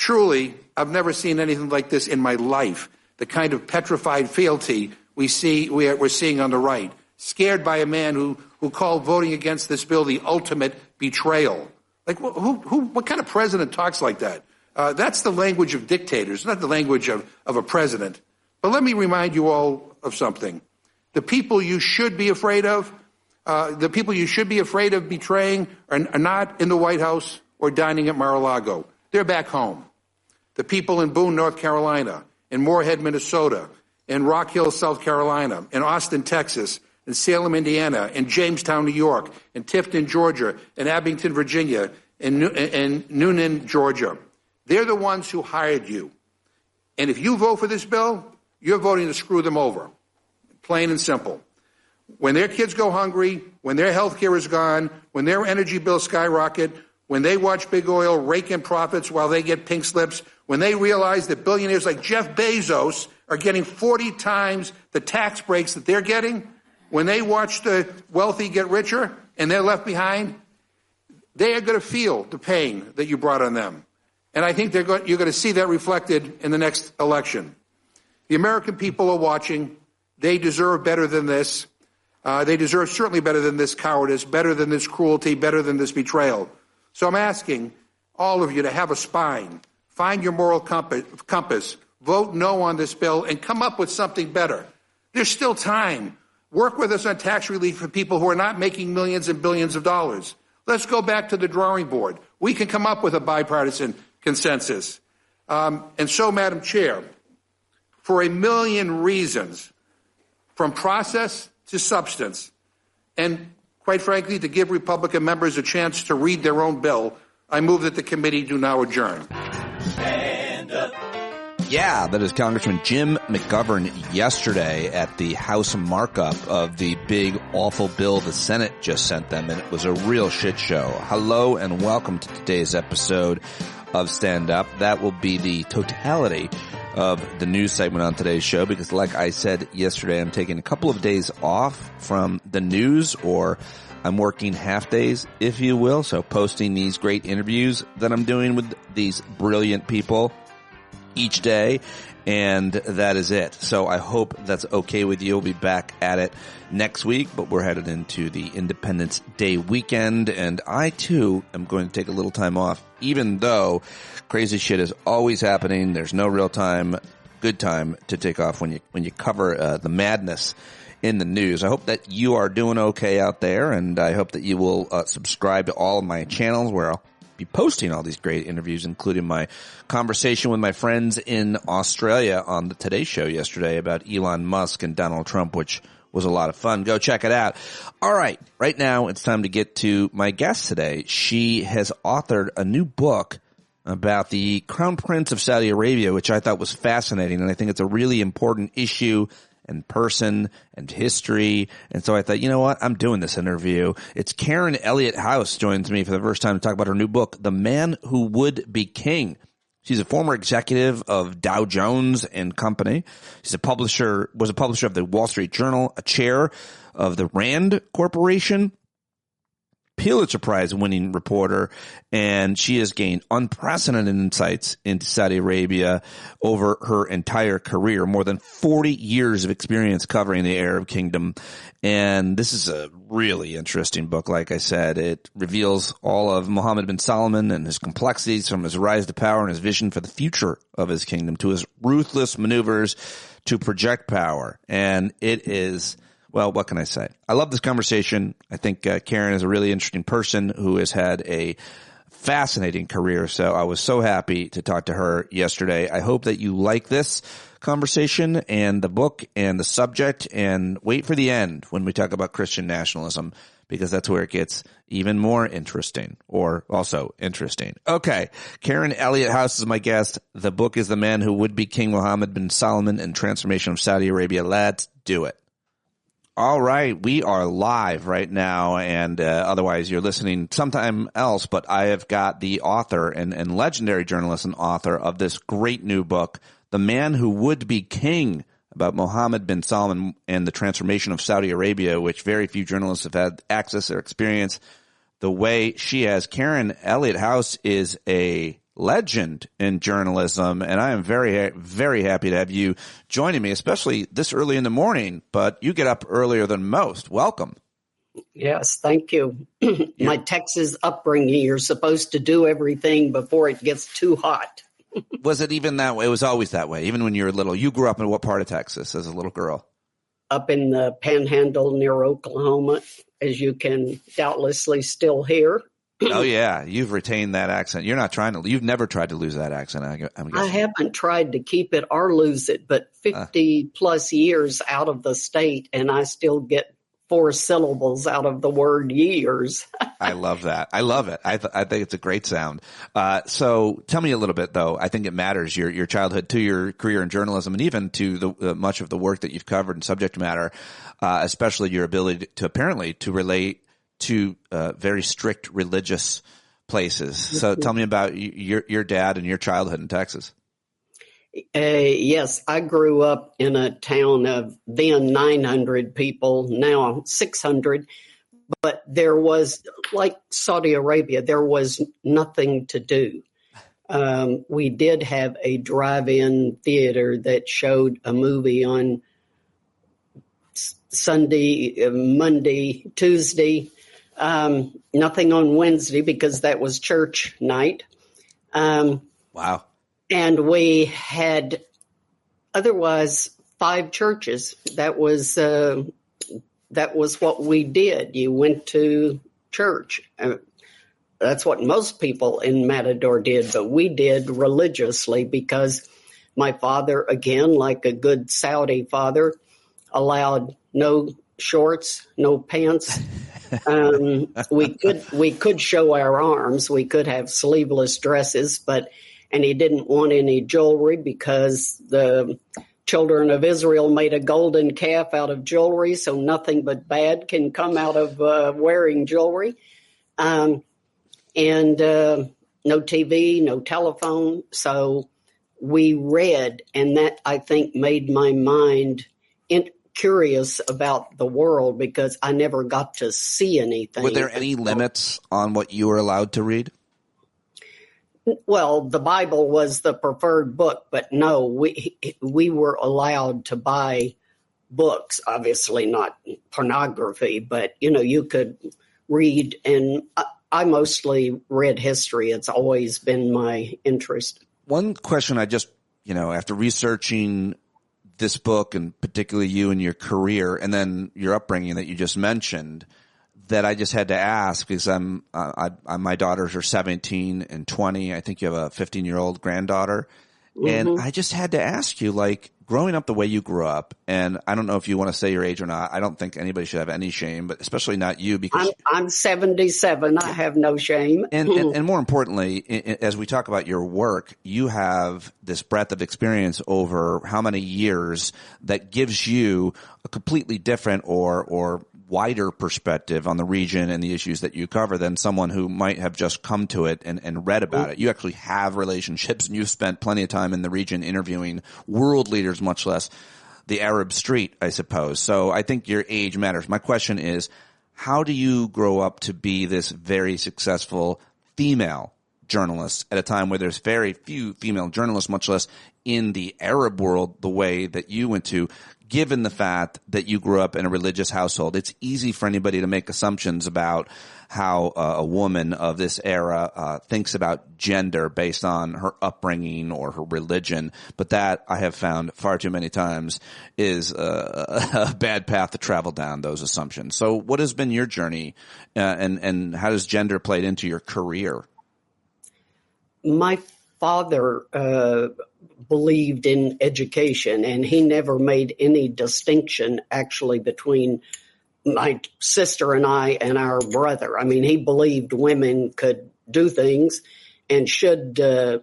Truly, I've never seen anything like this in my life. The kind of petrified fealty we're seeing on the right, scared by a man who called voting against this bill the ultimate betrayal. Like, what kind of president talks like that? That's the language of dictators, not the language of a president. But let me remind you all of something. The people you should be afraid of, betraying are not in the White House or dining at Mar-a-Lago. They're back home. The people in Boone, North Carolina, in Moorhead, Minnesota, in Rock Hill, South Carolina, in Austin, Texas, in Salem, Indiana, in Jamestown, New York, in Tifton, Georgia, in Abington, Virginia, in Noonan, Georgia. They're the ones who hired you. And if you vote for this bill, you're voting to screw them over. Plain and simple. When their kids go hungry, when their health care is gone, when their energy bills skyrocket, when they watch big oil rake in profits while they get pink slips, when they realize that billionaires like Jeff Bezos are getting 40 times the tax breaks that they're getting, when they watch the wealthy get richer and they're left behind, they are going to feel the pain that you brought on them. And I think you're going to see that reflected in the next election. The American people are watching. They deserve better than this. They deserve certainly better than this cowardice, better than this cruelty, better than this betrayal. So I'm asking all of you to have a spine, find your moral compass, vote no on this bill, and come up with something better. There's still time. Work with us on tax relief for people who are not making millions and billions of dollars. Let's go back to the drawing board. We can come up with a bipartisan consensus. And so, Madam Chair, for a million reasons, from process to substance, and quite frankly, to give Republican members a chance to read their own bill, I move that the committee do now adjourn. Stand up. Yeah, that is Congressman Jim McGovern yesterday at the House markup of the big, awful bill the Senate just sent them, and it was a real shit show. Hello and welcome to today's episode of Stand Up. That will be the totality of the news segment on today's show because, like I said yesterday, I'm taking a couple of days off from the news, or I'm working half days, if you will, so posting these great interviews that I'm doing with these brilliant people each day, and that is it. So I hope that's okay with you. We'll be back at it next week, but we're headed into the Independence Day weekend, and I too am going to take a little time off, even though crazy shit is always happening. There's no real time, good time to take off when you cover the madness in the news. I hope that you are doing okay out there, and I hope that you will subscribe to all of my channels where I'll be posting all these great interviews, including my conversation with my friends in Australia on the Today Show yesterday about Elon Musk and Donald Trump, which was a lot of fun. Go check it out. All right. Right now, it's time to get to my guest today. She has authored a new book about the Crown Prince of Saudi Arabia, which I thought was fascinating, and I think it's a really important issue and person and history. And so I thought, you know what? I'm doing this interview. It's Karen Elliott House joins me for the first time to talk about her new book, The Man Who Would Be King. She's a former executive of Dow Jones and Company. She's was a publisher of the Wall Street Journal, a chair of the Rand Corporation, Pulitzer Prize winning reporter, and she has gained unprecedented insights into Saudi Arabia over her entire career, more than 40 years of experience covering the Arab kingdom. And this is a really interesting book. Like I said, it reveals all of Mohammed bin Salman and his complexities, from his rise to power and his vision for the future of his kingdom to his ruthless maneuvers to project power. And it is, well, what can I say? I love this conversation. I think Karen is a really interesting person who has had a fascinating career. So I was so happy to talk to her yesterday. I hope that you like this conversation and the book and the subject, and wait for the end when we talk about Christian nationalism, because that's where it gets even more interesting, or also interesting. Okay, Karen Elliott House is my guest. The book is The Man Who Would Be King, Mohammed bin Salman and Transformation of Saudi Arabia. Let's do it. All right, we are live right now, and otherwise you're listening sometime else, but I have got the author and legendary journalist and author of this great new book, The Man Who Would Be King, about Mohammed bin Salman and the transformation of Saudi Arabia, which very few journalists have had access or experience the way she has. Karen Elliott House is a legend in journalism, and I am very, very happy to have you joining me, especially this early in the morning, but you get up earlier than most. Welcome. Yes, thank you. My Texas upbringing, you're supposed to do everything before it gets too hot. Was it even that way? It was always that way, even when you were little. You grew up in what part of Texas as a little girl? Up in the Panhandle near Oklahoma, as you can doubtlessly still hear. Oh, yeah. You've retained that accent. You've never tried to lose that accent, I'm guessing. I haven't tried to keep it or lose it, but 50 plus years out of the state, and I still get 4 syllables out of the word years. I love that. I love it. I think it's a great sound. So tell me a little bit, though. I think it matters, your childhood to your career in journalism and even to the much of the work that you've covered in subject matter, especially your ability to relate to very strict religious places. So tell me about your dad and your childhood in Texas. Yes, I grew up in a town of then 900 people, now 600. But there was, like Saudi Arabia, there was nothing to do. We did have a drive-in theater that showed a movie on Sunday, Monday, Tuesday. Nothing on Wednesday because that was church night. Wow. And we had otherwise 5 churches. That was what we did. You went to church. That's what most people in Matador did, but we did religiously because my father, again, like a good Saudi father, allowed no shorts, no pants. We could show our arms. We could have sleeveless dresses, and he didn't want any jewelry because the children of Israel made a golden calf out of jewelry, so nothing but bad can come out of wearing jewelry. And no TV, no telephone. So we read, and that, I think, made my mind curious about the world because I never got to see anything. Were there any limits on what you were allowed to read? Well, the Bible was the preferred book, but no, we were allowed to buy books, obviously not pornography, but, you could read, and I mostly read history. It's always been my interest. One question I just, after researching this book and particularly you and your career and then your upbringing that you just mentioned, that I just had to ask because my daughters are 17 and 20. I think you have a 15-year-old granddaughter. Mm-hmm. And I just had to ask you, like, growing up the way you grew up, and I don't know if you want to say your age or not. I don't think anybody should have any shame, but especially not you because I'm 77. I have no shame. And more importantly, as we talk about your work, you have this breadth of experience over how many years that gives you a completely different or wider perspective on the region and the issues that you cover than someone who might have just come to it and read about it. You actually have relationships, and you've spent plenty of time in the region interviewing world leaders, much less the Arab street, I suppose. So I think your age matters. My question is, how do you grow up to be this very successful female journalist at a time where there's very few female journalists, much less in the Arab world the way that you went to? Given the fact that you grew up in a religious household, it's easy for anybody to make assumptions about how a woman of this era thinks about gender based on her upbringing or her religion. But that, I have found far too many times, is a bad path to travel down, those assumptions. So what has been your journey and how does gender play into your career? My father believed in education, and he never made any distinction actually between my sister and I and our brother. I mean, he believed women could do things and should do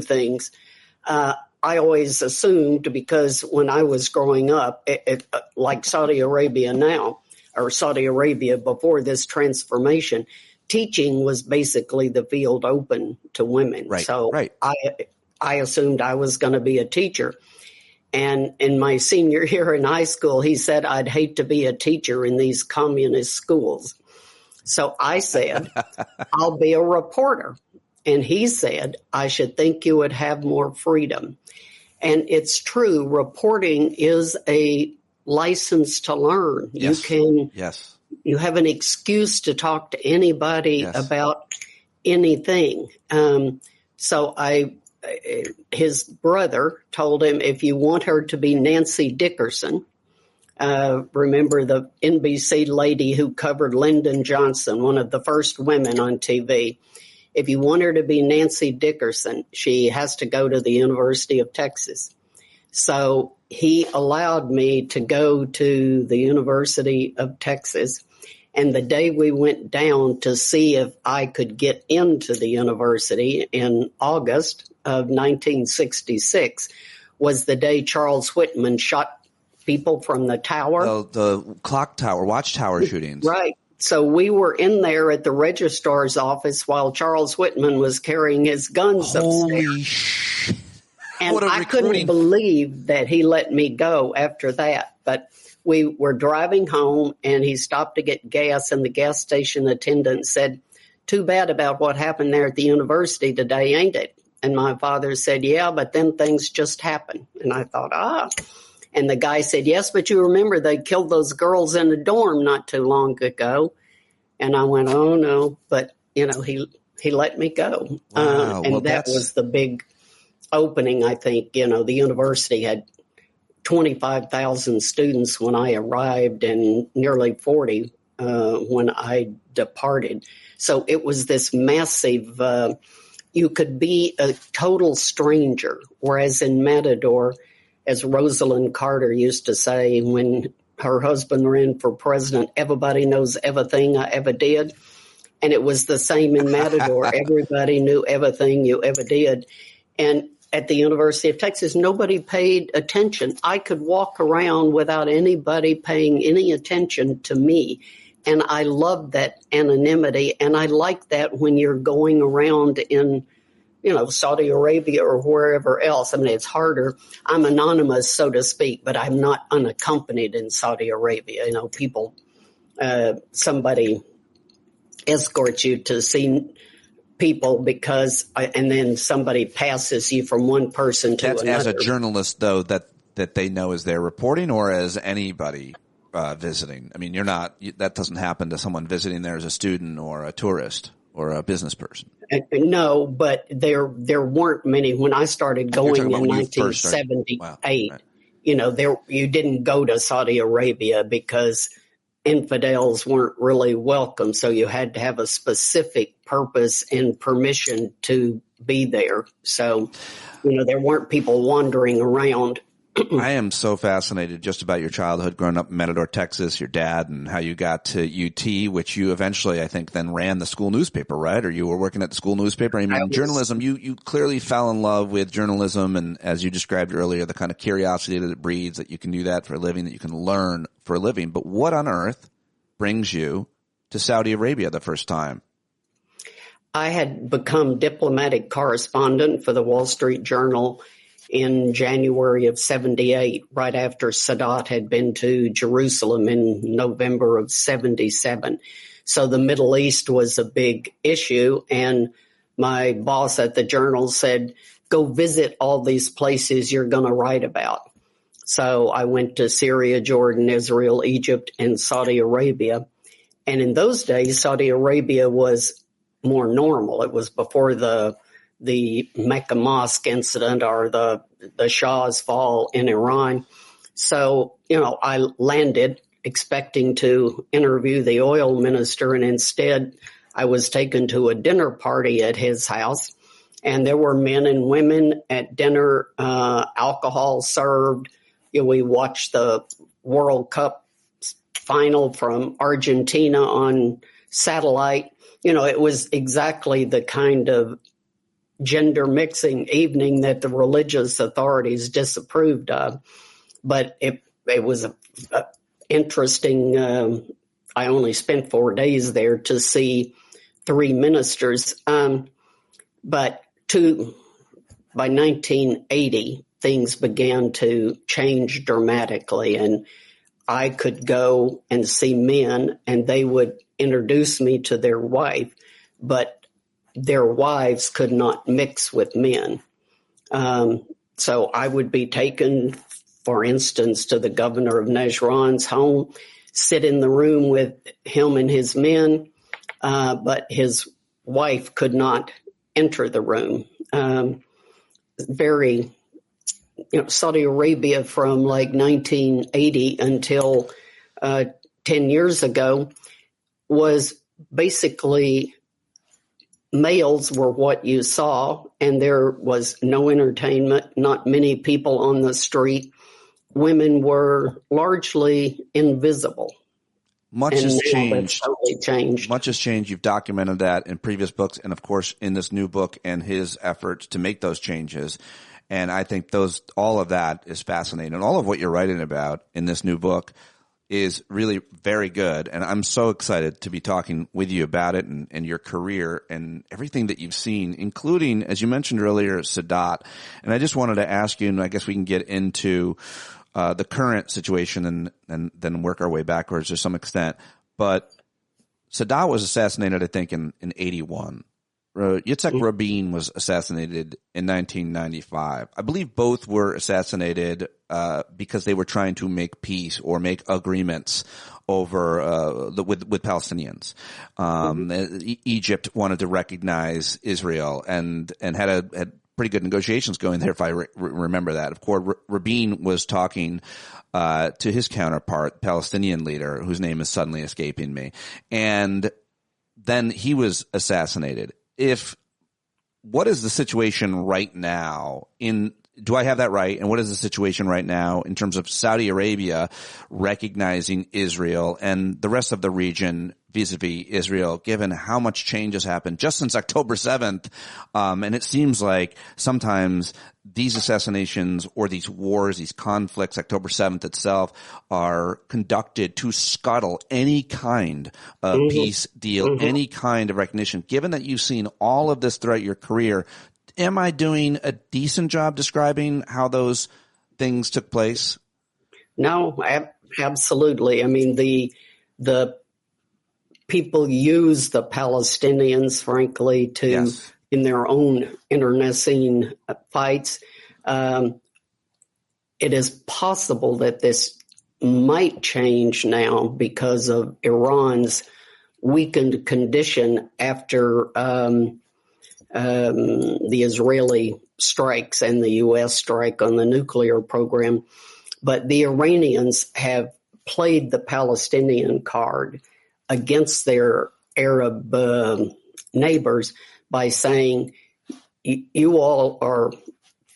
things. I always assumed, because when I was growing up, like Saudi Arabia now, or Saudi Arabia before this transformation, teaching was basically the field open to women. Right, so right. I assumed I was going to be a teacher. And in my senior year in high school, he said, I'd hate to be a teacher in these communist schools. So I said, I'll be a reporter. And he said, I should think you would have more freedom. And it's true. Reporting is a license to learn. Yes. You have an excuse to talk to anybody about anything. His brother told him, if you want her to be Nancy Dickerson, remember the NBC lady who covered Lyndon Johnson, one of the first women on TV. If you want her to be Nancy Dickerson, she has to go to the University of Texas. So he allowed me to go to the University of Texas. And the day we went down to see if I could get into the university in August of 1966 was the day Charles Whitman shot people from the tower. The clock tower, watchtower shootings. Right. So we were in there at the registrar's office while Charles Whitman was carrying his guns upstairs. And I couldn't believe that he let me go after that. But we were driving home, and he stopped to get gas, and the gas station attendant said, too bad about what happened there at the university today, ain't it? And my father said, yeah, but then things just happen. And I thought, And the guy said, yes, but you remember they killed those girls in a dorm not too long ago. And I went, oh, no. But, he let me go. Wow. That was the big opening, I think. The university had 25,000 students when I arrived and nearly 40 when I departed. So it was this massive, you could be a total stranger, whereas in Matador, as Rosalind Carter used to say when her husband ran for president, everybody knows everything I ever did. And it was the same in Matador. Everybody knew everything you ever did. And at the University of Texas, nobody paid attention. I could walk around without anybody paying any attention to me. And I loved that anonymity. And I like that when you're going around in, Saudi Arabia or wherever else. I mean, it's harder. I'm anonymous, so to speak, but I'm not unaccompanied in Saudi Arabia. Somebody escorts you to see people and then somebody passes you from one person to another. As a journalist, though, that they know as they're reporting, or as anybody visiting? I mean, that doesn't happen to someone visiting there as a student or a tourist or a business person. No, but there weren't many when I started going in 1978. Wow. Right. You didn't go to Saudi Arabia because infidels weren't really welcome. So you had to have a specific purpose and permission to be there. So, there weren't people wandering around. I am so fascinated just about your childhood growing up in Matador, Texas, your dad, and how you got to UT, which you eventually, I think, then ran the school newspaper, right? Or you were working at the school newspaper. I mean, journalism, you clearly fell in love with journalism, and as you described earlier, the kind of curiosity that it breeds, that you can do that for a living, that you can learn for a living. But what on earth brings you to Saudi Arabia the first time? I had become diplomatic correspondent for the Wall Street Journal in January of 78, right after Sadat had been to Jerusalem in November of 77. So the Middle East was a big issue, and my boss at the Journal said, go visit all these places you're going to write about. So I went to Syria, Jordan, Israel, Egypt, and Saudi Arabia. And in those days, Saudi Arabia was more normal. It was before the Mecca Mosque incident or the Shah's fall in Iran. So, I landed expecting to interview the oil minister, and instead I was taken to a dinner party at his house. And there were men and women at dinner, alcohol served. We watched the World Cup final from Argentina on satellite. It was exactly the kind of gender mixing evening that the religious authorities disapproved of. But it was interesting. I only spent 4 days there to see 3 ministers. But by 1980, things began to change dramatically, and I could go and see men and they would introduce me to their wife. But their wives could not mix with men. So I would be taken, for instance, to the governor of Najran's home, sit in the room with him and his men, but his wife could not enter the room. Saudi Arabia from like 1980 until 10 years ago was basically males were what you saw, and there was no entertainment, not many people on the street. Women were largely invisible. Much has changed. Totally changed. Much has changed. You've documented that in previous books and, of course, in this new book and his efforts to make those changes. And I think all of that is fascinating. And all of what you're writing about in this new book is really very good. And I'm so excited to be talking with you about it and your career and everything that you've seen, including, as you mentioned earlier, Sadat. And I just wanted to ask you, and I guess we can get into the current situation and then work our way backwards to some extent. But Sadat was assassinated, I think, in 81. Yitzhak Rabin was assassinated in 1995. I believe both were assassinated because they were trying to make peace or make agreements over with Palestinians. Egypt wanted to recognize Israel and had pretty good negotiations going there, if I remember that. Of course, Rabin was talking to his counterpart, Palestinian leader, whose name is suddenly escaping me, and then he was assassinated. What is the situation right now do I have that right? And what is the situation right now in terms of Saudi Arabia recognizing Israel and the rest of the region vis-a-vis Israel, given how much change has happened just since October 7th? And it seems like sometimes these assassinations or these wars, these conflicts, October 7th itself, are conducted to scuttle any kind of peace deal, any kind of recognition. Given that you've seen all of this throughout your career, am I doing a decent job describing how those things took place? No, absolutely. I mean, the people use the Palestinians, frankly, to in their own internecine fights. It is possible that this might change now because of Iran's weakened condition after the Israeli strikes and the U.S. strike on the nuclear program. But the Iranians have played the Palestinian card against their Arab neighbors by saying, you all are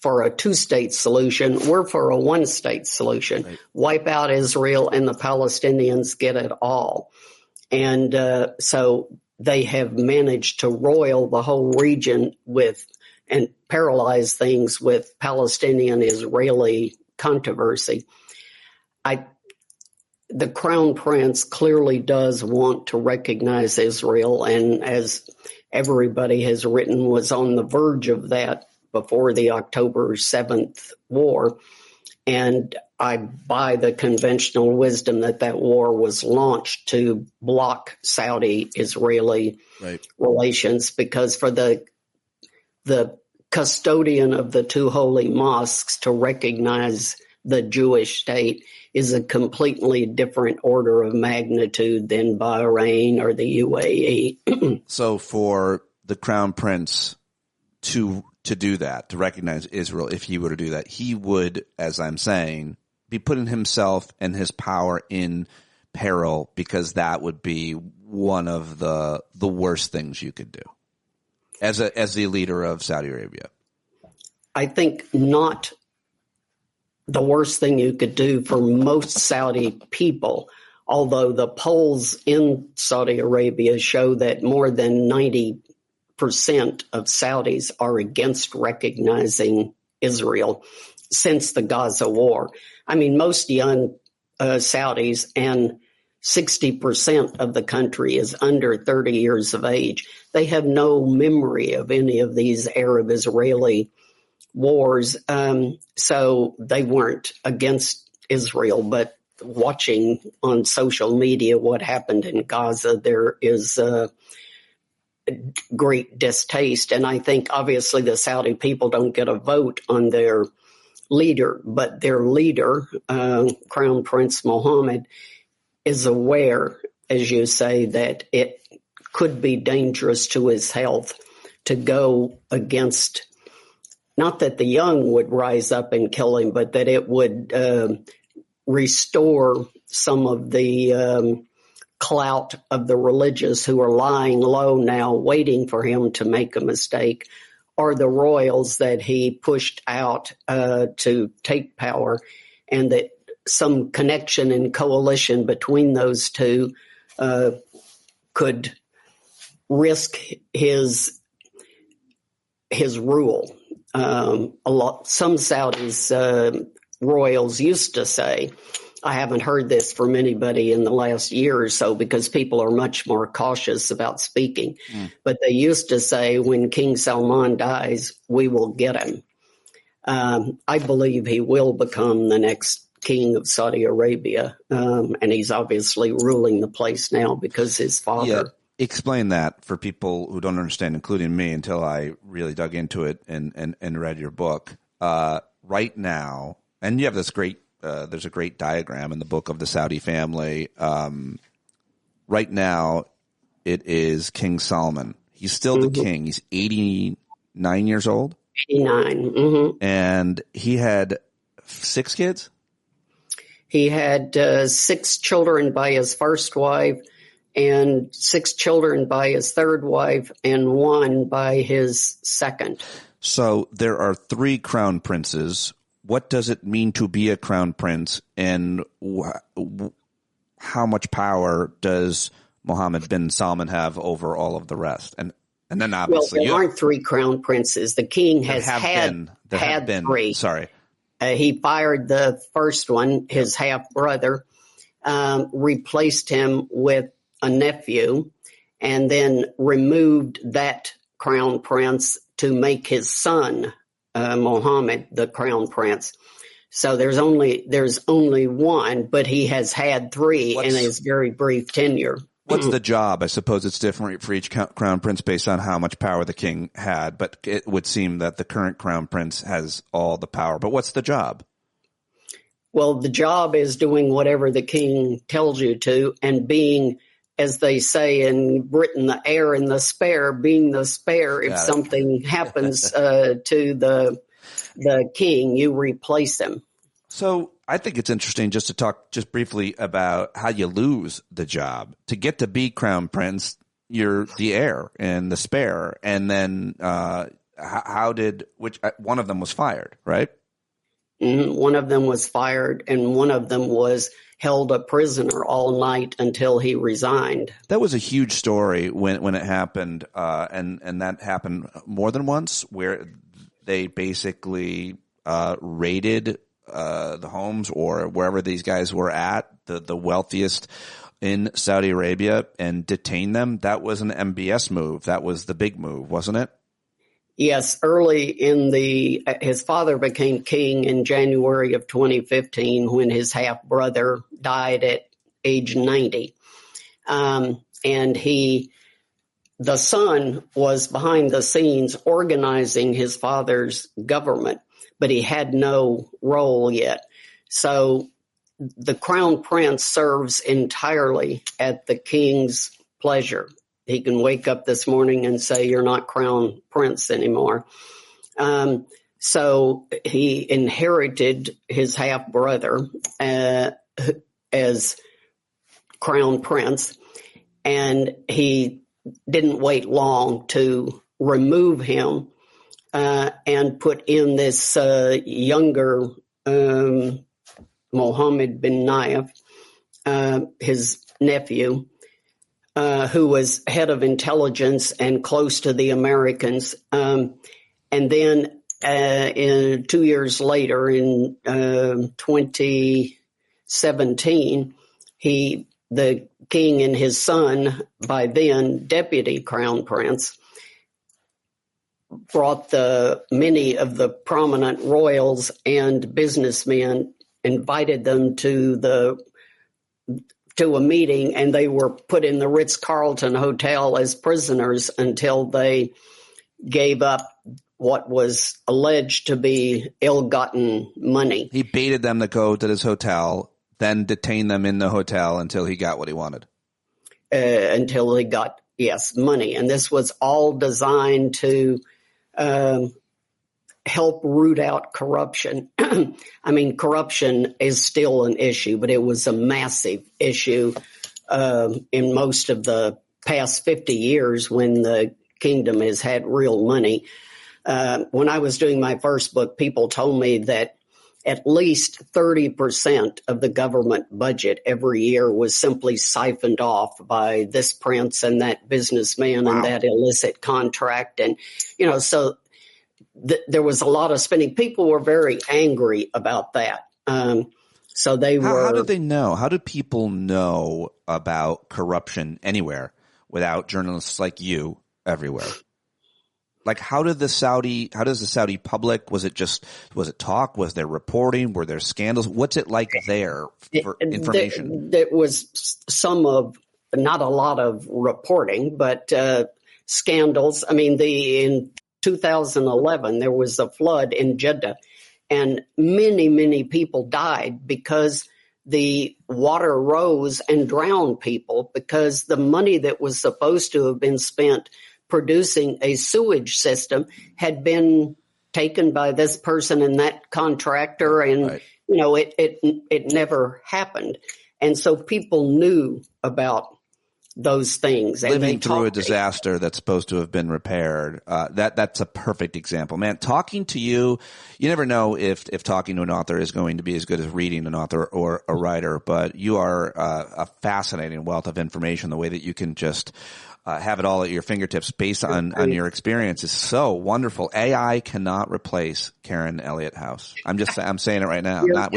for a two-state solution. We're for a one-state solution. Right. Wipe out Israel and the Palestinians get it all. And so they have managed to roil the whole region and paralyze things with Palestinian-Israeli controversy. The Crown Prince clearly does want to recognize Israel, and as everybody has written, was on the verge of that before the October 7th war. And I buy the conventional wisdom that war was launched to block Saudi-Israeli relations, because for the custodian of the two holy mosques to recognize the Jewish state is a completely different order of magnitude than Bahrain or the UAE. So for the Crown Prince to do that, to recognize Israel, if he were to do that, he would, as I'm saying, be putting himself and his power in peril, because that would be one of the worst things you could do as the leader of Saudi Arabia. I think not the worst thing you could do for most Saudi people, although the polls in Saudi Arabia show that more than 90% of Saudis are against recognizing Israel since the Gaza war. I mean, most young Saudis, and 60% of the country is under 30 years of age. They have no memory of any of these Arab-Israeli wars, so they weren't against Israel. But watching on social media what happened in Gaza, there is great distaste. And I think obviously the Saudi people don't get a vote on their leader, but their leader, Crown Prince Mohammed, is aware, as you say, that it could be dangerous to his health to go against, not that the young would rise up and kill him, but that it would restore some of the clout of the religious who are lying low now, waiting for him to make a mistake, or the royals that he pushed out to take power, and that some connection and coalition between those two could risk his rule. Some Saudis royals used to say, I haven't heard this from anybody in the last year or so because people are much more cautious about speaking. But they used to say, when King Salman dies, we will get him. I believe he will become the next king of Saudi Arabia. And he's obviously ruling the place now because his father. Yeah. Explain that for people who don't understand, including me, until I really dug into it and read your book. Right now, and you have this great, there's a great diagram in the book of the Saudi family. Right now, it is King Salman. He's still the king. He's 89 years old. 89. Mm-hmm. And he had 6 kids? He had 6 children by his first wife, and 6 children by his third wife, and 1 by his second. So there are 3 crown princes. What does it mean to be a crown prince, and how much power does Mohammed bin Salman have over all of the rest? And then obviously, there aren't 3 crown princes. The king has had 3. Sorry, he fired the first one, his half brother, replaced him with a nephew, and then removed that crown prince to make his son Mohammed the crown prince. So there's only 1, but he has had 3 in his very brief tenure. What's the job? I suppose it's different for each crown prince based on how much power the king had, but it would seem that the current crown prince has all the power. But what's the job? Well, the job is doing whatever the king tells you to, and being, as they say in Britain, the heir and the spare, being the spare. If something happens to the king, you replace him. So I think it's interesting just to talk just briefly about how you lose the job. To get to be crown prince, you're the heir and the spare. And then one of them was fired, right? One of them was fired, and one of them was held a prisoner all night until he resigned. That was a huge story when it happened, and that happened more than once, where they basically raided the homes or wherever these guys were at, the wealthiest in Saudi Arabia, and detained them. That was an MBS move. That was the big move, wasn't it? Yes, early in his father became king in January of 2015 when his half brother died at age 90. And the son was behind the scenes organizing his father's government, but he had no role yet. So the crown prince serves entirely at the king's pleasure. He can wake up this morning and say, you're not crown prince anymore. So he inherited his half brother as crown prince, and he didn't wait long to remove him and put in this younger Mohammed bin Nayef, his nephew, who was head of intelligence and close to the Americans. And then 2 years later, in 2017, the king and his son, by then deputy crown prince, brought many of the prominent royals and businessmen, invited them to to a meeting, and they were put in the Ritz-Carlton Hotel as prisoners until they gave up what was alleged to be ill-gotten money. He baited them to go to this hotel, then detained them in the hotel until he got what he wanted. Until he got, money. And this was all designed to help root out corruption. I mean, corruption is still an issue, but it was a massive issue in most of the past 50 years when the kingdom has had real money. When I was doing my first book, people told me that at least 30% of the government budget every year was simply siphoned off by this prince and that businessman and that illicit contract. And, so there was a lot of spending. People were very angry about that. So they were. How did they know? How do people know about corruption anywhere without journalists like you everywhere? Like, how does the Saudi public, was it talk? Was there reporting? Were there scandals? What's it like there for information? There was not a lot of reporting, but scandals. I mean, in 2011, there was a flood in Jeddah, and many, many people died because the water rose and drowned people, because the money that was supposed to have been spent producing a sewage system had been taken by this person and that contractor, and it never happened. And so people knew about those things. And living through a disaster that's supposed to have been repaired. That's a perfect example, man. Talking to you, you never know if talking to an author is going to be as good as reading an author or a writer, but you are a fascinating wealth of information. The way that you can just have it all at your fingertips based on your experience is so wonderful. AI cannot replace Karen Elliott House. I'm saying it right now. Not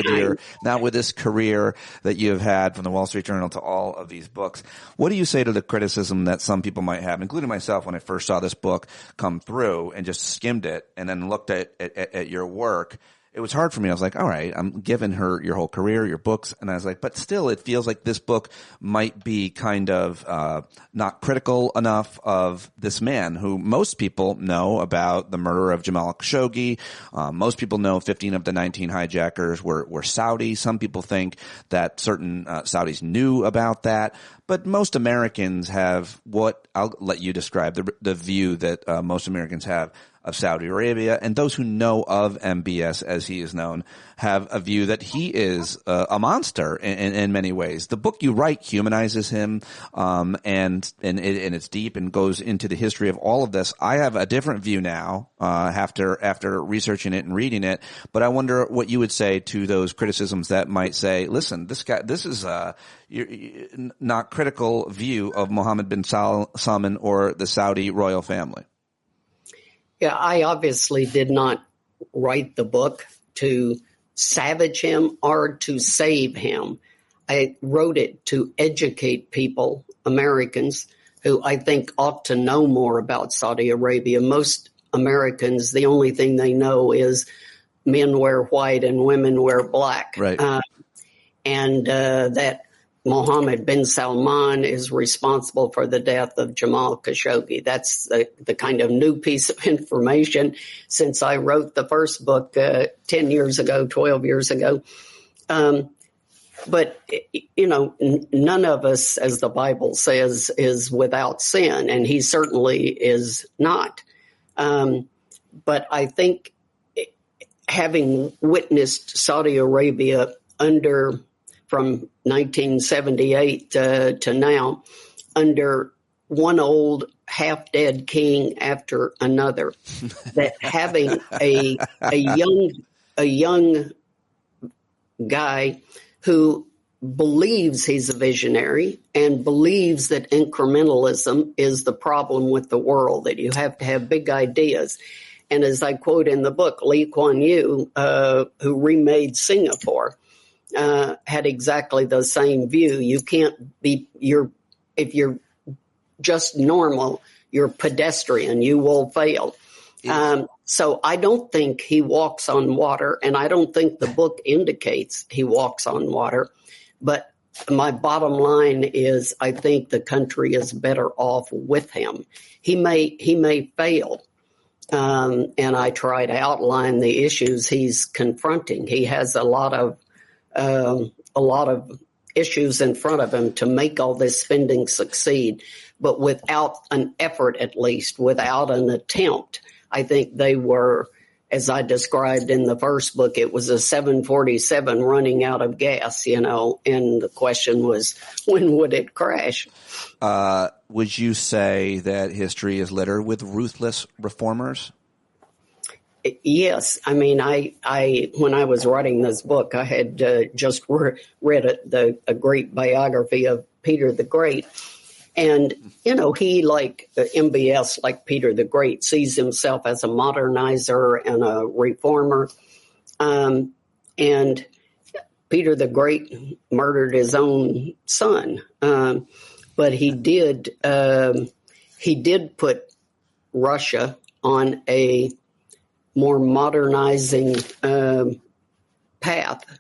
with this career that you have had, from the Wall Street Journal to all of these books. What do you say to the criticism that some people might have, including myself, when I first saw this book come through and just skimmed it and then looked at your work? It was hard for me. I was like, all right, I'm giving her your whole career, your books. And I was like, but still, it feels like this book might be kind of not critical enough of this man who most people know about the murder of Jamal Khashoggi. Most people know 15 of the 19 hijackers were Saudi. Some people think that certain Saudis knew about that. But most Americans have what I'll let you describe, the view that most Americans have of Saudi Arabia, and those who know of MBS, as he is known, have a view that he is a monster in many ways. The book you write humanizes him, and it's deep and goes into the history of all of this. I have a different view now after researching it and reading it, but I wonder what you would say to those criticisms that might say, listen, this is not critical view of Mohammed bin Salman or the Saudi royal family. Yeah, I obviously did not write the book to savage him or to save him. I wrote it to educate people, Americans, who I think ought to know more about Saudi Arabia. Most Americans, the only thing they know is men wear white and women wear black. Right. And that Mohammed bin Salman is responsible for the death of Jamal Khashoggi. That's the kind of new piece of information since I wrote the first book 10 years ago, 12 years ago. But, none of us, as the Bible says, is without sin, and he certainly is not. But I think having witnessed Saudi Arabia from 1978 to now, under one old half-dead king after another, that having a young guy who believes he's a visionary and believes that incrementalism is the problem with the world, that you have to have big ideas. And as I quote in the book, Lee Kuan Yew, who remade Singapore, had exactly the same view. You can't be, if you're just normal, you're pedestrian, you will fail. Yes. So I don't think he walks on water, and I don't think the book indicates he walks on water. But my bottom line is I think the country is better off with him. He may fail. And I try to outline the issues he's confronting. He has a lot of issues in front of him to make all this spending succeed, but without an effort, at least, without an attempt. I think they were, as I described in the first book, it was a 747 running out of gas, and the question was, when would it crash? Would you say that history is littered with ruthless reformers? Yes. I mean, I when I was writing this book, I had just read a great biography of Peter the Great. And, he, like MBS, like Peter the Great, sees himself as a modernizer and a reformer. And Peter the Great murdered his own son. But he did put Russia on a more modernizing path.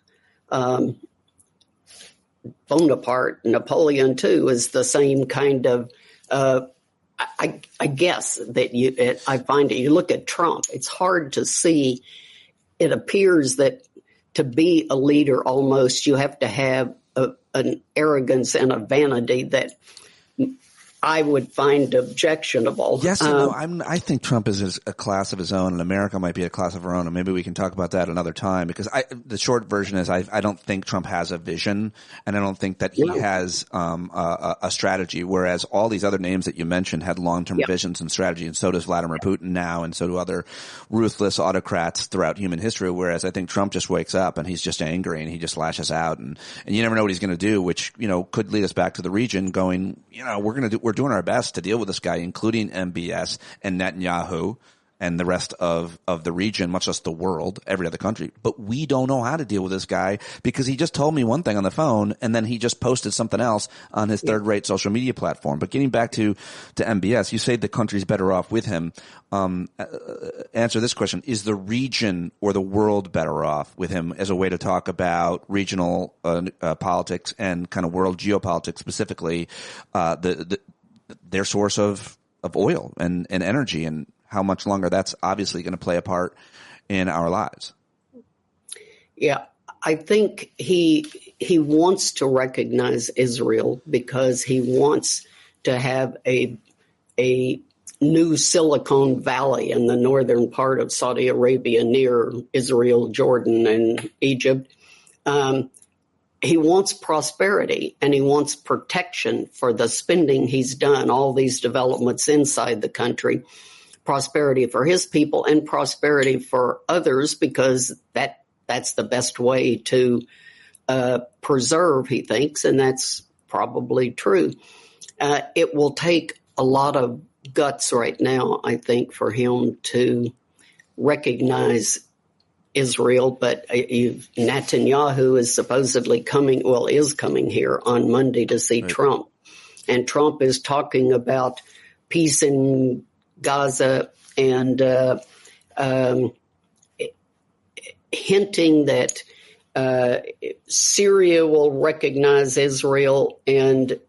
Bonaparte, Napoleon too, is the same kind of. I guess that I find it. You look at Trump; it's hard to see. It appears that to be a leader, almost you have to have an arrogance and a vanity that I would find objectionable. Yes, I think Trump is a class of his own, and America might be a class of her own, and maybe we can talk about that another time. Because the short version is I don't think Trump has a vision, and I don't think that he has a strategy. Whereas all these other names that you mentioned had long-term visions and strategy, and so does Vladimir Putin now, and so do other ruthless autocrats throughout human history. Whereas I think Trump just wakes up and he's just angry and he just lashes out, and you never know what he's going to do, which could lead us back to the region going, we're doing our best to deal with this guy, including MBS and Netanyahu and the rest of the region, much less the world, every other country. But we don't know how to deal with this guy because he just told me one thing on the phone and then he just posted something else on his third-rate social media platform. But getting back to MBS, you say the country's better off with him. Answer this question. Is the region or the world better off with him as a way to talk about regional politics and kind of world geopolitics, specifically their source of oil and energy, and how much longer that's obviously going to play a part in our lives? Yeah, I think he wants to recognize Israel because he wants to have a new Silicon Valley in the northern part of Saudi Arabia near Israel, Jordan, and Egypt. He wants prosperity and he wants protection for the spending he's done, all these developments inside the country, prosperity for his people and prosperity for others, because that's the best way to preserve, he thinks, and that's probably true. It will take a lot of guts right now, I think, for him to recognize Israel, but Netanyahu is supposedly is coming here on Monday to see Trump. And Trump is talking about peace in Gaza and hinting that Syria will recognize Israel, and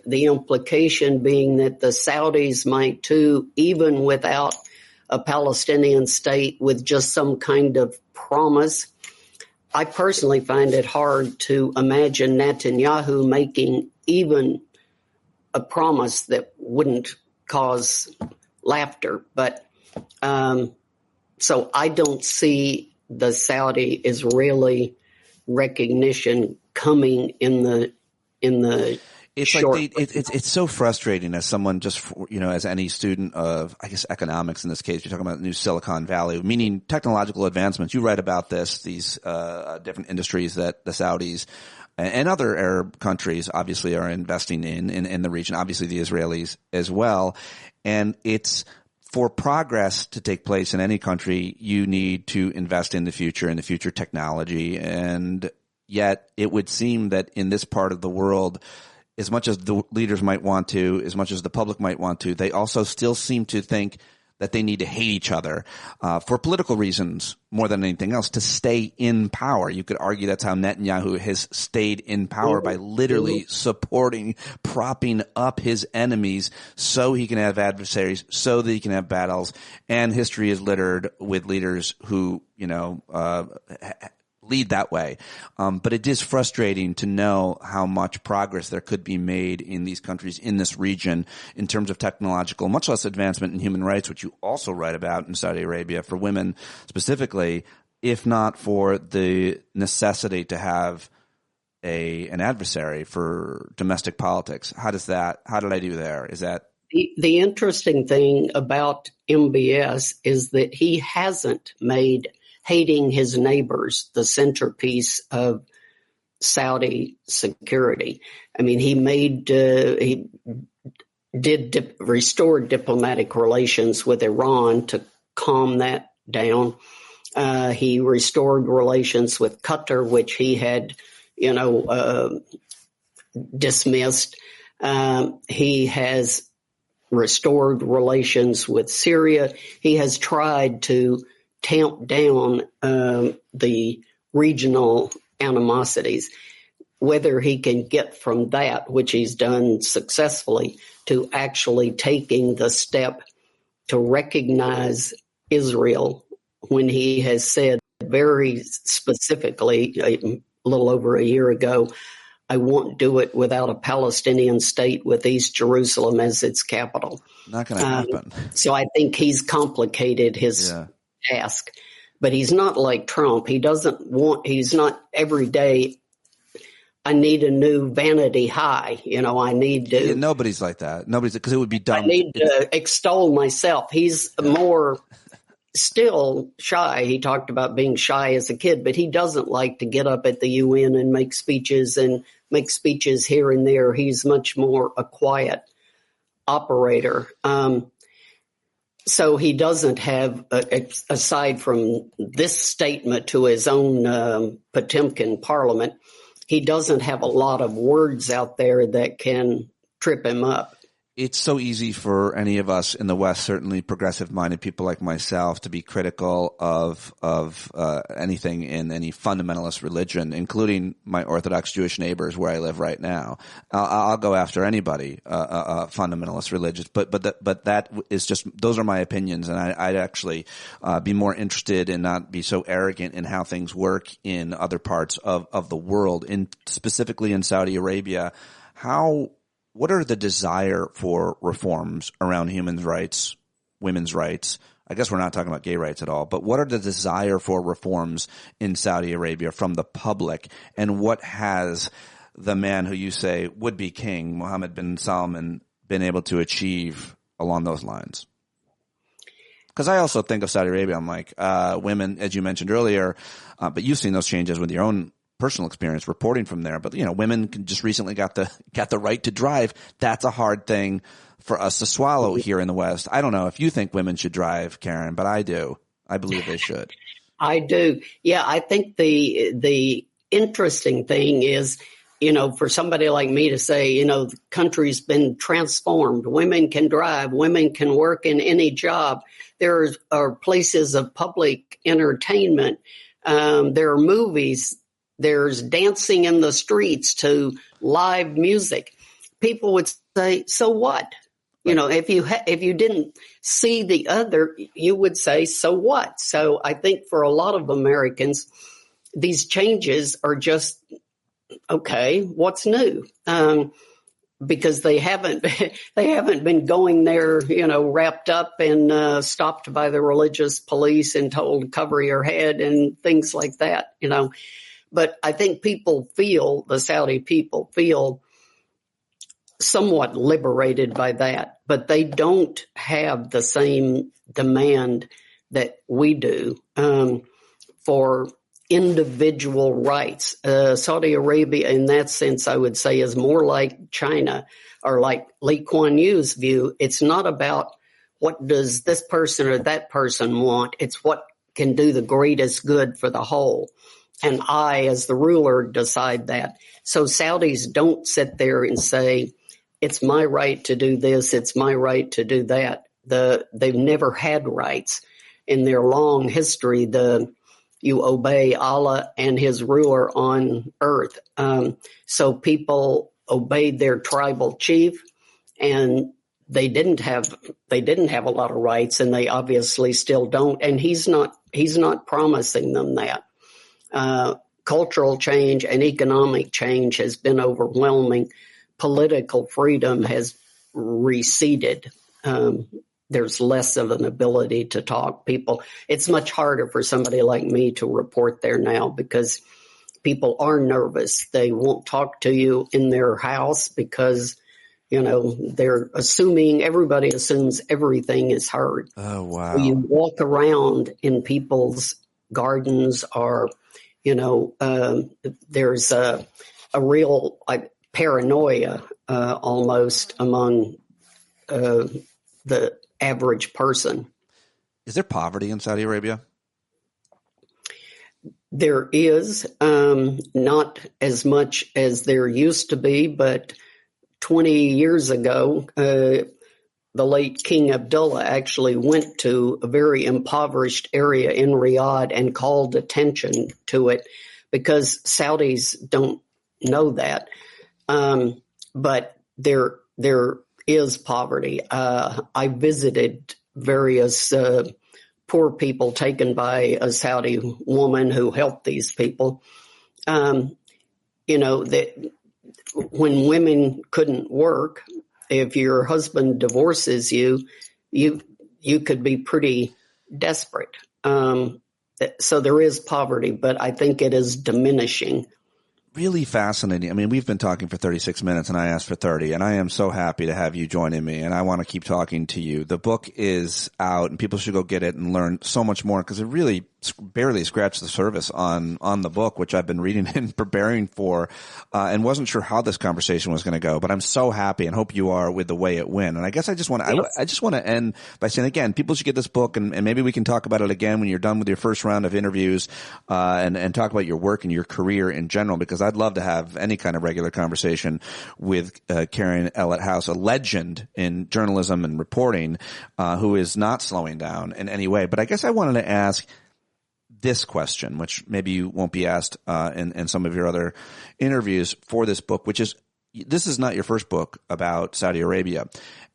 the implication being that the Saudis might too, even without a Palestinian state, with just some kind of promise. I personally find it hard to imagine Netanyahu making even a promise that wouldn't cause laughter. But so I don't see the Saudi-Israeli recognition coming in the It's like it's so frustrating as someone just, as any student of, I guess, economics in this case. You're talking about New Silicon Valley, meaning technological advancements. You write about these different industries that the Saudis and other Arab countries obviously are investing in the region, obviously the Israelis as well. And it's for progress to take place in any country, you need to invest in the future technology. And yet it would seem that in this part of the world, as much as the leaders might want to, as much as the public might want to, they also still seem to think that they need to hate each other for political reasons more than anything else to stay in power. You could argue that's how Netanyahu has stayed in power, by literally supporting, propping up his enemies so he can have adversaries, so that he can have battles. And history is littered with leaders who, lead that way. But it is frustrating to know how much progress there could be made in these countries in this region in terms of technological, much less advancement in human rights, which you also write about in Saudi Arabia for women specifically, if not for the necessity to have an adversary for domestic politics. How did I do there? Is that the interesting thing about MBS is that he hasn't made hating his neighbors the centerpiece of Saudi security. I mean, he did restore diplomatic relations with Iran to calm that down. He restored relations with Qatar, which he had, dismissed. He has restored relations with Syria. He has tried to tamp down the regional animosities. Whether he can get from that, which he's done successfully, to actually taking the step to recognize Israel, when he has said very specifically a little over a year ago, I won't do it without a Palestinian state with East Jerusalem as its capital. Not going to happen. So I think he's complicated his task, but he's not like Trump. He's not every day, I need a new vanity high. I need to. Yeah, nobody's like that. Nobody's, because it would be dumb. I need to extol myself. He's more still shy. He talked about being shy as a kid, but he doesn't like to get up at the UN and make speeches here and there. He's much more a quiet operator. So he doesn't have, aside from this statement to his own Potemkin parliament, he doesn't have a lot of words out there that can trip him up. It's so easy for any of us in the West, certainly progressive-minded people like myself, to be critical of anything in any fundamentalist religion, including my Orthodox Jewish neighbors where I live right now. I'll go after anybody, fundamentalist religious, but that is just, those are my opinions, and I'd actually be more interested and not be so arrogant in how things work in other parts of the world, specifically in Saudi Arabia. What are the desire for reforms around human rights, women's rights? I guess we're not talking about gay rights at all, but what are the desire for reforms in Saudi Arabia from the public? And what has the man who you say would be king, Mohammed bin Salman, been able to achieve along those lines? Because I also think of Saudi Arabia, I'm like, women, as you mentioned earlier, but you've seen those changes with your own personal experience reporting from there. But, women just recently got the right to drive. That's a hard thing for us to swallow here in the West. I don't know if you think women should drive, Karen, but I do. I believe they should. I do. Yeah, I think the interesting thing is, for somebody like me to say, the country's been transformed. Women can drive. Women can work in any job. There are places of public entertainment. There are movies. There's dancing in the streets to live music. People would say, so what? If you didn't see the other, you would say, so what? So I think for a lot of Americans, these changes are just, okay, what's new? Because they haven't been going there, wrapped up and stopped by the religious police and told to cover your head and things like that, But I think the Saudi people feel somewhat liberated by that, but they don't have the same demand that we do for individual rights. Saudi Arabia, in that sense, I would say, is more like China or like Lee Kuan Yew's view. It's not about what does this person or that person want. It's what can do the greatest good for the whole. And I, as the ruler, decide that. So Saudis don't sit there and say, it's my right to do this, it's my right to do that. They've never had rights in their long history. You obey Allah and his ruler on earth. So people obeyed their tribal chief, and they didn't have a lot of rights, and they obviously still don't. And he's not promising them that. Cultural change and economic change has been overwhelming. Political freedom has receded. There's less of an ability to talk. It's much harder for somebody like me to report there now because people are nervous. They won't talk to you in their house because, everybody assumes everything is heard. Oh, wow. So you walk around in people's gardens or, there's a real paranoia almost among the average person. Is there poverty in Saudi Arabia? There is, not as much as there used to be, but 20 years ago, the late King Abdullah actually went to a very impoverished area in Riyadh and called attention to it because Saudis don't know that. But there is poverty. I visited various poor people taken by a Saudi woman who helped these people. That when women couldn't work, if your husband divorces you, you could be pretty desperate. So there is poverty, but I think it is diminishing. Really fascinating. I mean, we've been talking for 36 minutes and I asked for 30, and I am so happy to have you joining me, and I want to keep talking to you. The book is out and people should go get it and learn so much more because it really barely scratched the surface on the book, which I've been reading and preparing for, and wasn't sure how this conversation was going to go, but I'm so happy and hope you are with the way it went. And I guess I just want to end by saying, again, people should get this book, and maybe we can talk about it again when you're done with your first round of interviews, and talk about your work and your career in general, because I'd love to have any kind of regular conversation with Karen Elliott House, a legend in journalism and reporting, who is not slowing down in any way. But I guess I wanted to ask this question, which maybe you won't be asked in some of your other interviews for this book, which is, this is not your first book about Saudi Arabia,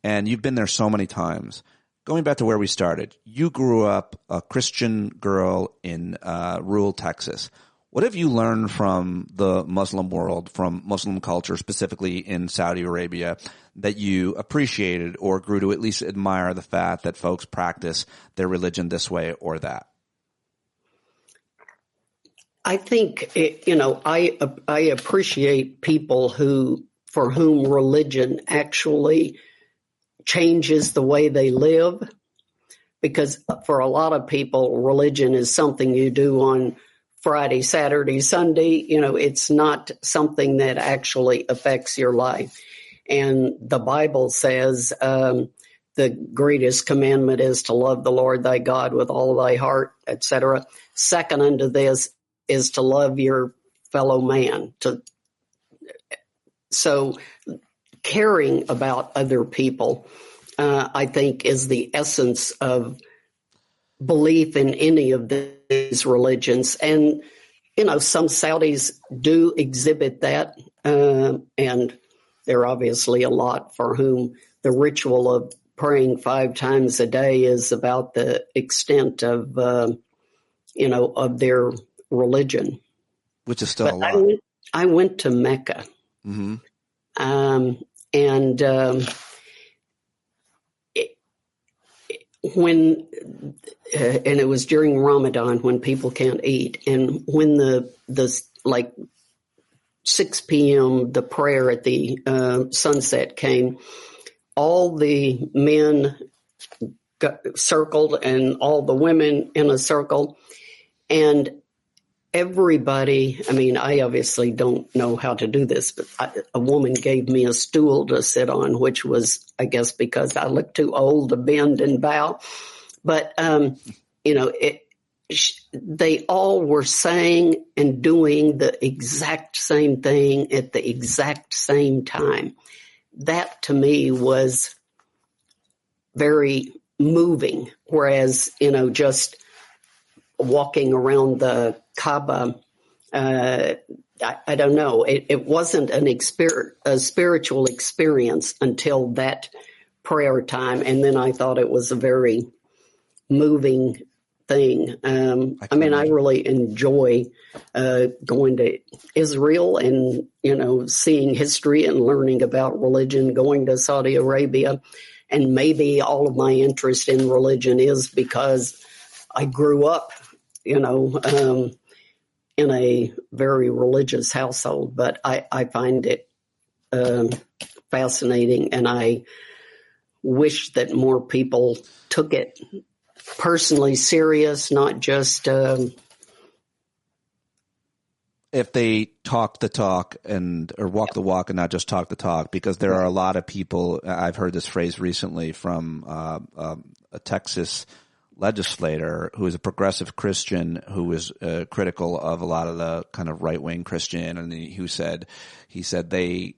and you've been there so many times. Going back to where we started, you grew up a Christian girl in rural Texas. What have you learned from the Muslim world, from Muslim culture, specifically in Saudi Arabia, that you appreciated or grew to at least admire the fact that folks practice their religion this way or that? I think, I appreciate people for whom religion actually changes the way they live, because for a lot of people, religion is something you do on Friday, Saturday, Sunday. It's not something that actually affects your life. And the Bible says the greatest commandment is to love the Lord thy God with all thy heart, etc. Second unto this is to love your fellow man. So caring about other people, I think, is the essence of belief in any of these religions. And, some Saudis do exhibit that. And there are obviously a lot for whom the ritual of praying 5 times a day is about the extent of, of their religion. Which is still a lot. I went to Mecca. Mm-hmm. And it was during Ramadan when people can't eat. And when the 6 p.m., the prayer at the sunset came, all the men got circled and all the women in a circle. And everybody, I obviously don't know how to do this, but a woman gave me a stool to sit on, which was, I guess, because I looked too old to bend and bow. But, they all were saying and doing the exact same thing at the exact same time. That to me was very moving, whereas, just walking around the Kaaba, I don't know. It wasn't a spiritual experience until that prayer time, and then I thought it was a very moving thing. I really enjoy going to Israel and, seeing history and learning about religion, going to Saudi Arabia. And maybe all of my interest in religion is because I grew up, in a very religious household. But I find it fascinating, and I wish that more people took it personally serious, not just if they talk the talk or walk the walk and not just talk the talk, because there are a lot of people. I've heard this phrase recently from a Texas legislator who is a progressive Christian who was critical of a lot of the kind of right-wing Christianity, who said they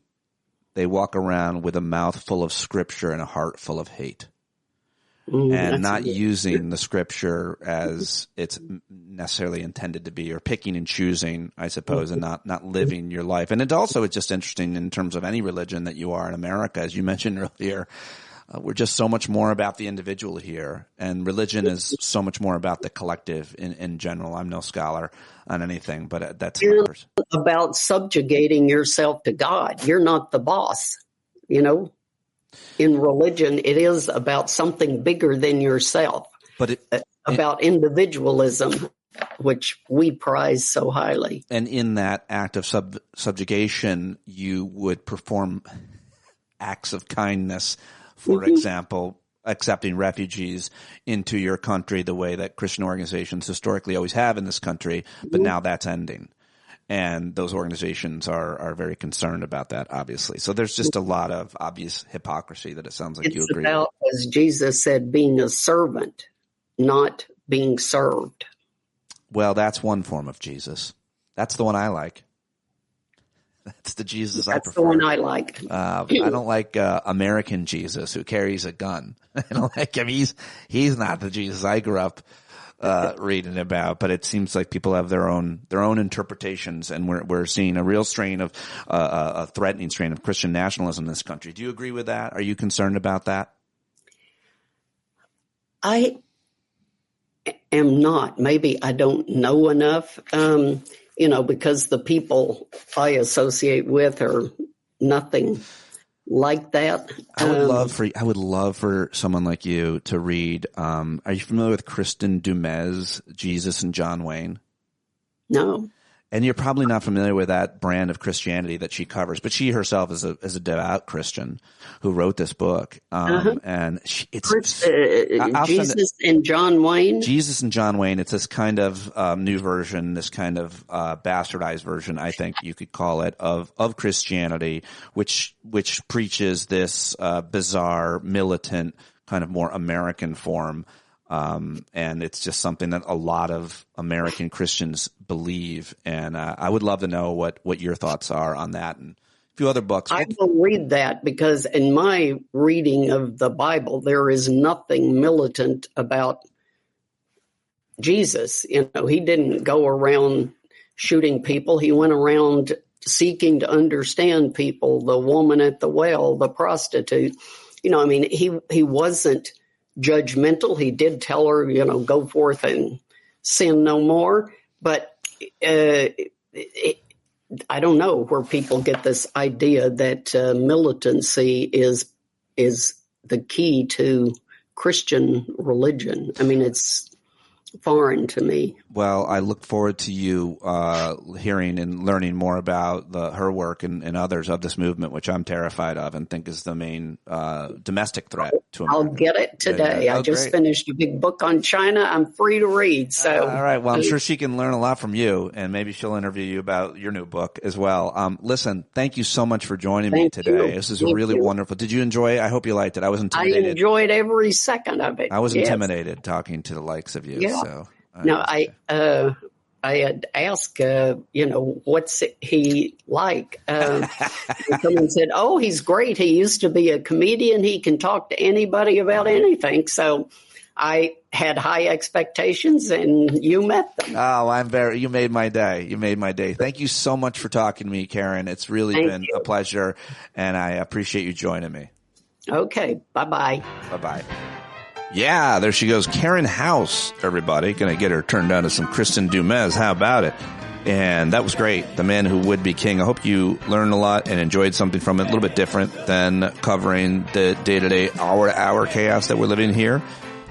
walk around with a mouth full of scripture and a heart full of hate. And not using the scripture as it's necessarily intended to be, or picking and choosing, I suppose, and not living your life. And it's just interesting in terms of any religion that you are in America, as you mentioned earlier. We're just so much more about the individual here, and religion is so much more about the collective in general. I'm no scholar on anything, but that's about subjugating yourself to God. You're not the boss, In religion, it is about something bigger than yourself, but about individualism, which we prize so highly. And in that act of subjugation, you would perform acts of kindness, for example, accepting refugees into your country the way that Christian organizations historically always have in this country, but now that's ending. And those organizations are very concerned about that, obviously. So there's just a lot of obvious hypocrisy that it sounds like you agree with. It's about, as Jesus said, being a servant, not being served. Well, that's one form of Jesus. That's the one I like. That's the Jesus I prefer. That's the one I like. I don't like American Jesus who carries a gun. I don't like him. He's not the Jesus I grew up reading about, but it seems like people have their own interpretations, and we're seeing a real strain of a threatening strain of Christian nationalism in this country. Do you agree with that? Are you concerned about that? I am not. Maybe I don't know enough, because the people I associate with are nothing like that. I would love for someone like you to read. Are you familiar with Kristen Dumais' Jesus and John Wayne? No. And you're probably not familiar with that brand of Christianity that she covers, but she herself is a devout Christian who wrote this book. And Jesus and John Wayne. Jesus and John Wayne. It's this kind of new version, this kind of bastardized version, I think you could call it, of Christianity, which preaches this bizarre, militant, kind of more American form. And it's just something that a lot of American Christians believe. And I would love to know what your thoughts are on that and a few other books. I will read that, because in my reading of the Bible, there is nothing militant about Jesus. He didn't go around shooting people. He went around seeking to understand people, the woman at the well, the prostitute. He wasn't judgmental. He did tell her, go forth and sin no more. But I don't know where people get this idea that militancy is the key to Christian religion. It's foreign to me. Well, I look forward to you hearing and learning more about her work and others of this movement, which I'm terrified of and think is the main domestic threat to America. I'll get it today. I just finished a big book on China. I'm free to read. So, all right. Well, I'm sure she can learn a lot from you, and maybe she'll interview you about your new book as well. Listen, thank you so much for joining me today. This is really wonderful. Did you enjoy it? I hope you liked it. I was intimidated. I enjoyed every second of it. I was intimidated talking to the likes of you. Yeah. So I had asked, what's he like? And someone said, oh, he's great. He used to be a comedian. He can talk to anybody about anything. So I had high expectations, and you met them. Oh, you made my day. You made my day. Thank you so much for talking to me, Karen. It's really been a pleasure, and I appreciate you joining me. Okay. Bye-bye. Bye-bye. Yeah, there she goes. Karen House, everybody. Going to get her turned on to some Kristen Dumez. How about it? And that was great. The Man Who Would Be King. I hope you learned a lot and enjoyed something from it. A little bit different than covering the day-to-day, hour-to-hour chaos that we're living here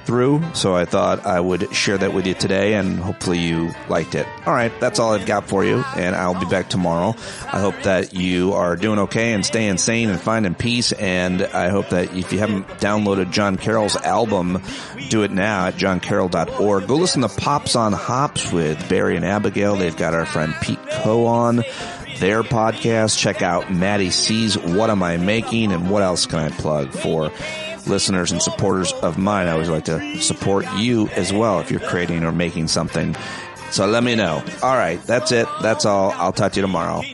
through. So I thought I would share that with you today, and hopefully you liked it. All right, that's all I've got for you, and I'll be back tomorrow. I hope that you are doing okay and staying sane and finding peace, and I hope that if you haven't downloaded John Carroll's album, do it now at johncarroll.org. Go listen to Pops on Hops with Barry and Abigail. They've got our friend Pete Coe on their podcast. Check out Maddie C's What Am I Making, and what else can I plug for listeners and supporters of mine? I always like to support you as well if you're creating or making something. So let me know. All right, that's it. That's all. I'll talk to you tomorrow.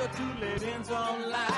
To let in some light.